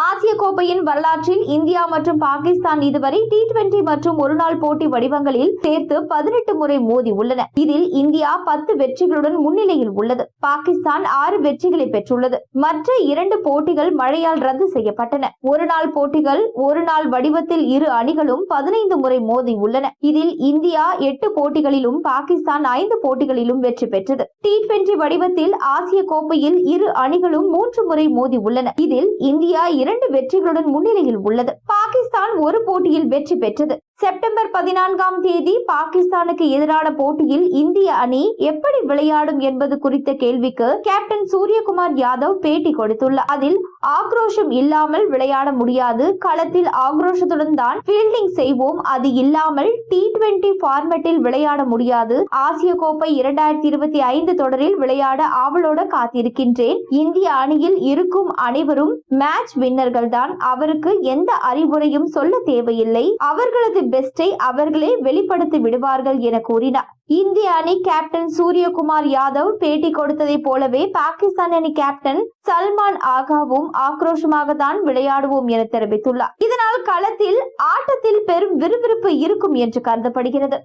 ஆசிய கோப்பையின் வரலாற்றில் இந்தியா மற்றும் பாகிஸ்தான் இதுவரை T20 மற்றும் ஒருநாள் போட்டி வடிவங்களில் சேர்த்து 18 முறை மோதி உள்ளன. இதில் இந்தியா 10 வெற்றிகளுடன் முன்னிலையில் உள்ளது. பாகிஸ்தான் 6 வெற்றிகளை பெற்றுள்ளது. மற்ற 2 போட்டிகள் மழையால் ரத்து செய்யப்பட்டன. ஒருநாள் போட்டிகள் ஒருநாள் வடிவத்தில் இரு அணிகளும் 15 முறை மோதி உள்ளன. இதில் இந்தியா 8 போட்டிகளிலும் பாகிஸ்தான் 5 போட்டிகளிலும் வெற்றி பெற்றது. T20 வடிவத்தில் ஆசிய கோப்பையில் இரு அணிகளும் 3 முறை மோதி உள்ளன. இதில் இந்தியா 2 வெற்றிகளுடன் முன்னிலையில் உள்ளது. பாகிஸ்தான் ஒரு போட்டியில் வெற்றி பெற்றது. செப்டம்பர் 14ஆம் தேதி பாகிஸ்தானுக்கு எதிரான போட்டியில் இந்திய அணி எப்படி விளையாடும் என்பது குறித்த கேள்விக்கு கேப்டன் சூரியகுமார் யாதவ் பேட்டி கொடுத்துள்ளார். அதில் ஆக்ரோஷம் இல்லாமல் விளையாட முடியாது, களத்தில் ஆக்ரோஷத்துடன் தான் ஃபீல்டிங் செய்வோம், அது இல்லாமல் T20 ஃபார்மேட்டில் விளையாட முடியாது. ஆசிய கோப்பை 2025 தொடரில் விளையாட ஆவலோட காத்திருக்கின்றேன். இந்திய அணியில் இருக்கும் அனைவரும் மேட்ச் வின்னர்கள் தான், அவருக்கு எந்த அறிவுரையும் சொல்ல தேவையில்லை, அவர்களது பெஸ்டை அவர்களே வெளிப்படுத்தி விடுவார்கள் என கூறினார். இந்திய அணி கேப்டன் சூரியகுமார் யாதவ் பேட்டி கொடுத்ததை போலவே பாகிஸ்தான் அணி கேப்டன் சல்மான் ஆகாவும் ஆக்ரோஷமாக தான் விளையாடுவோம் என தெரிவித்துள்ளார். இதனால் களத்தில் ஆட்டத்தில் பெரும் விறுவிறுப்பு இருக்கும் என்று கருதப்படுகிறது.